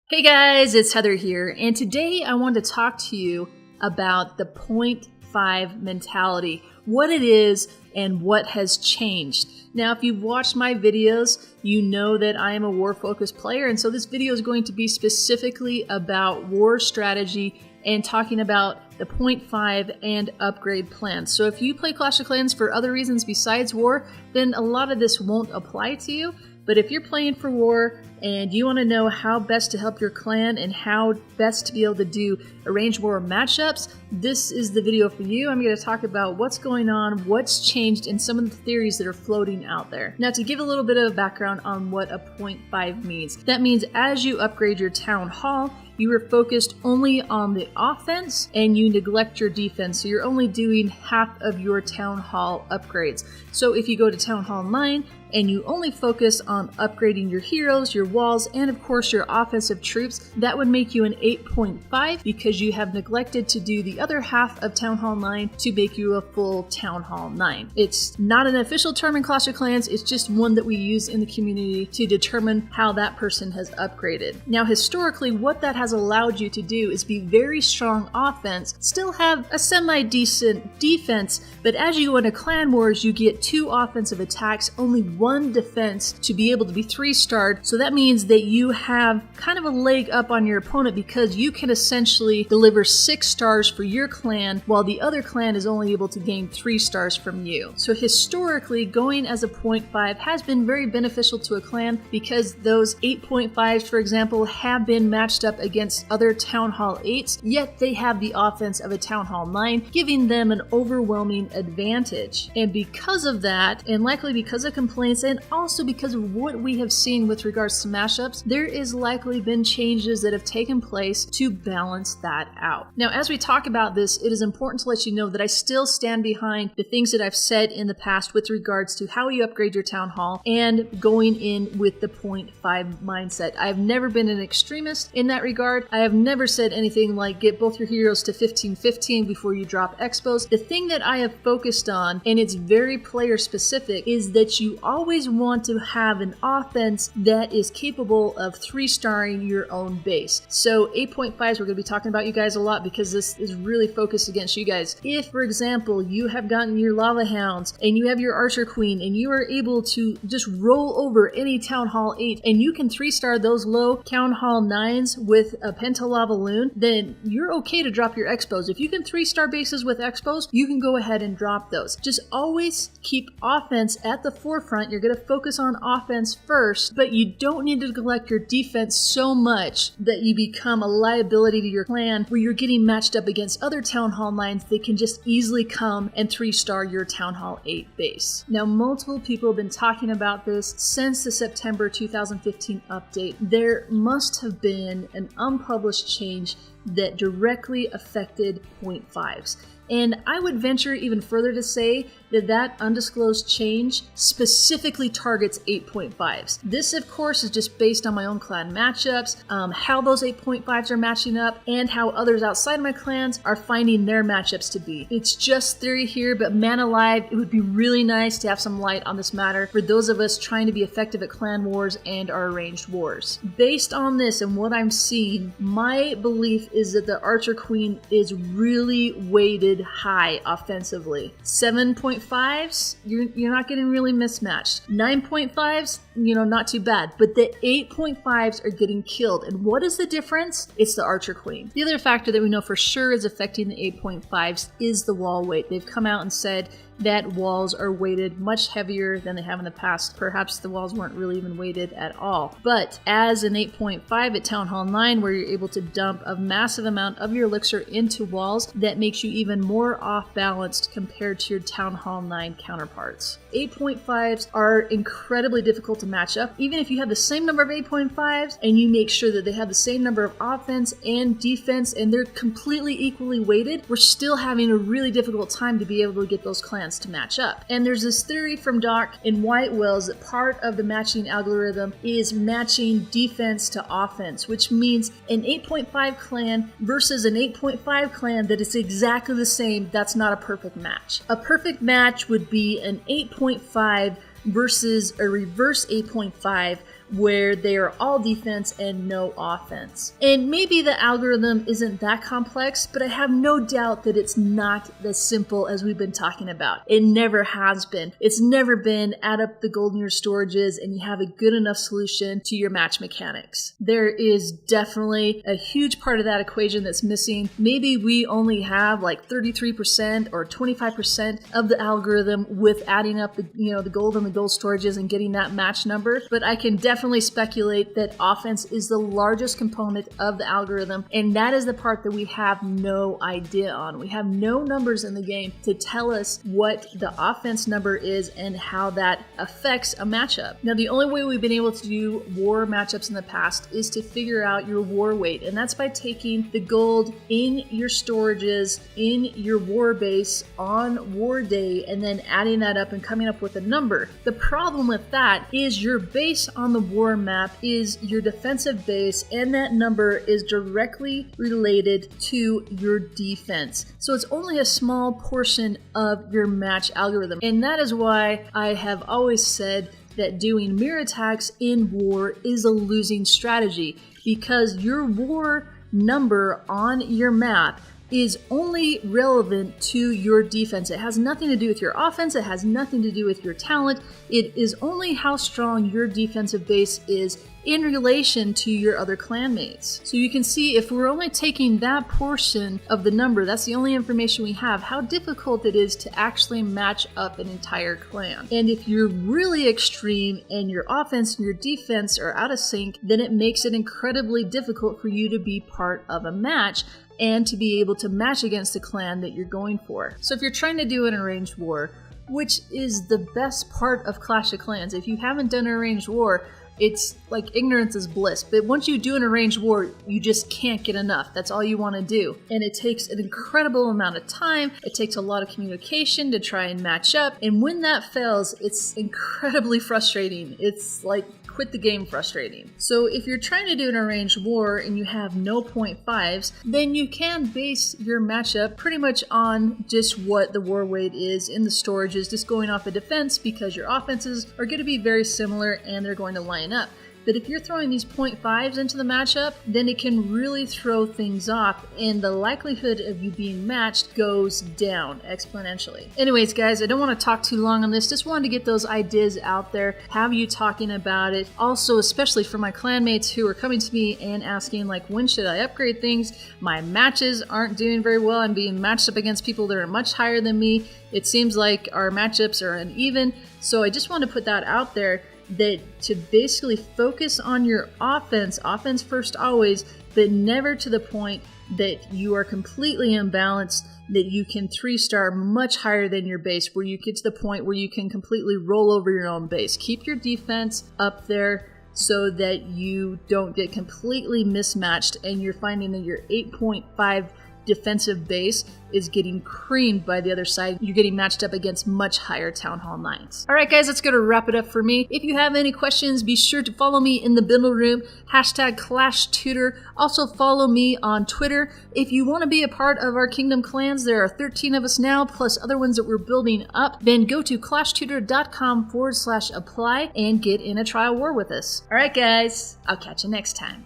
Hey guys, it's Heather here, and today I want to talk to you about the 0.5 mentality, what it is and what has changed. Now, if you've watched my videos, you know that I am a war-focused player, and so this video is going to be specifically about war strategy and talking about the 0.5 and upgrade plans. So if you play Clash of Clans for other reasons besides war, then a lot of this won't apply to you. But if you're playing for war and you want to know how best to help your clan and how best to be able to do arranged war matchups, this is the video for you. I'm going to talk about what's going on, what's changed, and some of the theories that are floating out there. Now, to give a little bit of background on what a 0.5 means, that means as you upgrade your town hall, you are focused only on the offense and you neglect your defense. So you're only doing half of your town hall upgrades. So if you go to Town Hall 9 and you only focus on upgrading your heroes, your walls, and of course your offensive troops, that would make you an 8.5 because you have neglected to do the other half of Town Hall 9 to make you a full Town Hall 9. It's not an official term in Clash of Clans, it's just one that we use in the community to determine how that person has upgraded. Now historically, what that has allowed you to do is be very strong offense, still have a semi-decent defense, but as you go into clan wars, you get 2 offensive attacks, only 1 defense to be able to be 3-starred. So that means that you have kind of a leg up on your opponent because you can essentially deliver 6 stars for your clan while the other clan is only able to gain 3 stars from you. So historically, going as a 0.5 has been very beneficial to a clan because those 8.5s, for example, have been matched up against other Town Hall 8s, yet they have the offense of a Town Hall 9, giving them an overwhelming advantage. And because of that, and likely because of complaints, and also because of what we have seen with regards to mashups, there is likely been changes that have taken place to balance that out. Now, as we talk about this, it is important to let you know that I still stand behind the things that I've said in the past with regards to how you upgrade your town hall and going in with the 0.5 mindset. I've never been an extremist in that regard. I have never said anything like get both your heroes to 15-15 before you drop expos. The thing that I have focused on, and it's very player specific, is that you always want to have an offense that is capable of 3-starring your own base. So 8.5s, we're going to be talking about you guys a lot because this is really focused against you guys. If, for example, you have gotten your lava hounds and you have your archer queen and you are able to just roll over any town hall 8 and you can 3-star those low town hall 9s with a pentalava loon, then you're okay to drop your expos. If you can 3-star bases with expos, you can go ahead and drop those. Just always keep offense at the forefront. You're going to focus on offense first, but you don't need to neglect your defense so much that you become a liability to your clan where you're getting matched up against other Town Hall 9s that can just easily come and 3-star your Town Hall 8 base. Now, multiple people have been talking about this since the September 2015 update. There must have been an unpublished change that directly affected 0.5s. And I would venture even further to say that that undisclosed change specifically targets 8.5s. This, of course, is just based on my own clan matchups, how those 8.5s are matching up, and how others outside my clans are finding their matchups to be. It's just theory here, but man alive, it would be really nice to have some light on this matter for those of us trying to be effective at clan wars and our arranged wars. Based on this and what I'm seeing, my belief is that the Archer Queen is really weighted high offensively. 7.5s, you're not getting really mismatched. 9.5s, not too bad. But the 8.5s are getting killed. And what is the difference? It's the Archer Queen. The other factor that we know for sure is affecting the 8.5s is the wall weight. They've come out and said that walls are weighted much heavier than they have in the past. Perhaps the walls weren't really even weighted at all. But as an 8.5 at Town Hall 9, where you're able to dump a massive amount of your elixir into walls, that makes you even more off-balanced compared to your Town Hall 9 counterparts. 8.5s are incredibly difficult to match up. Even if you have the same number of 8.5s and you make sure that they have the same number of offense and defense and they're completely equally weighted, we're still having a really difficult time to be able to get those clans to match up. And there's this theory from Doc in White Whales that part of the matching algorithm is matching defense to offense, which means an 8.5 clan versus an 8.5 clan that is exactly the same. That's not a perfect match. A perfect match would be an 8.5 versus a reverse 8.5 where they are all defense and no offense. And maybe the algorithm isn't that complex, but I have no doubt that it's not as simple as we've been talking about. It never has been. It's never been add up the gold in your storages and you have a good enough solution to your match mechanics. There is definitely a huge part of that equation that's missing. Maybe we only have like 33% or 25% of the algorithm with adding up the gold and the gold storages and getting that match number. But I can definitely speculate that offense is the largest component of the algorithm, and that is the part that we have no idea on. We have no numbers in the game to tell us what the offense number is and how that affects a matchup. Now, the only way we've been able to do war matchups in the past is to figure out your war weight, and that's by taking the gold in your storages in your war base on war day and then adding that up and coming up with a number. The problem with that is your base on the war map is your defensive base, and that number is directly related to your defense. So it's only a small portion of your match algorithm, and that is why I have always said that doing mirror attacks in war is a losing strategy, because your war number on your map is only relevant to your defense. It has nothing to do with your offense. It has nothing to do with your talent. It is only how strong your defensive base is in relation to your other clanmates. So you can see, if we're only taking that portion of the number, that's the only information we have, how difficult it is to actually match up an entire clan. And if you're really extreme and your offense and your defense are out of sync, then it makes it incredibly difficult for you to be part of a match and to be able to match against the clan that you're going for. So if you're trying to do an arranged war, which is the best part of Clash of Clans, if you haven't done an arranged war, it's like ignorance is bliss. But once you do an arranged war, you just can't get enough. That's all you want to do. And it takes an incredible amount of time. It takes a lot of communication to try and match up. And when that fails, it's incredibly frustrating. It's like quit the game frustrating. So if you're trying to do an arranged war and you have no 0.5s, then you can base your matchup pretty much on just what the war weight is in the storages, just going off of defense, because your offenses are going to be very similar and they're going to line up. But if you're throwing these 0.5s into the matchup, then it can really throw things off, and the likelihood of you being matched goes down exponentially. Anyways, guys, I don't want to talk too long on this. Just wanted to get those ideas out there, have you talking about it. Also, especially for my clanmates who are coming to me and asking, like, when should I upgrade things? My matches aren't doing very well. I'm being matched up against people that are much higher than me. It seems like our matchups are uneven. So I just want to put that out there, that to basically focus on your offense first always, but never to the point that you are completely imbalanced, that you can 3-star much higher than your base, where you get to the point where you can completely roll over your own base. Keep your defense up there so that you don't get completely mismatched and you're finding that your 8.5 defensive base is getting creamed by the other side. You're getting matched up against much higher Town Hall 9s. Alright guys, that's going to wrap it up for me. If you have any questions, be sure to follow me in the Bindle Room, #ClashTutor. Also follow me on Twitter. If you want to be a part of our Kingdom Clans, there are 13 of us now, plus other ones that we're building up. Then go to ClashTutor.com/apply and get in a trial war with us. Alright guys, I'll catch you next time.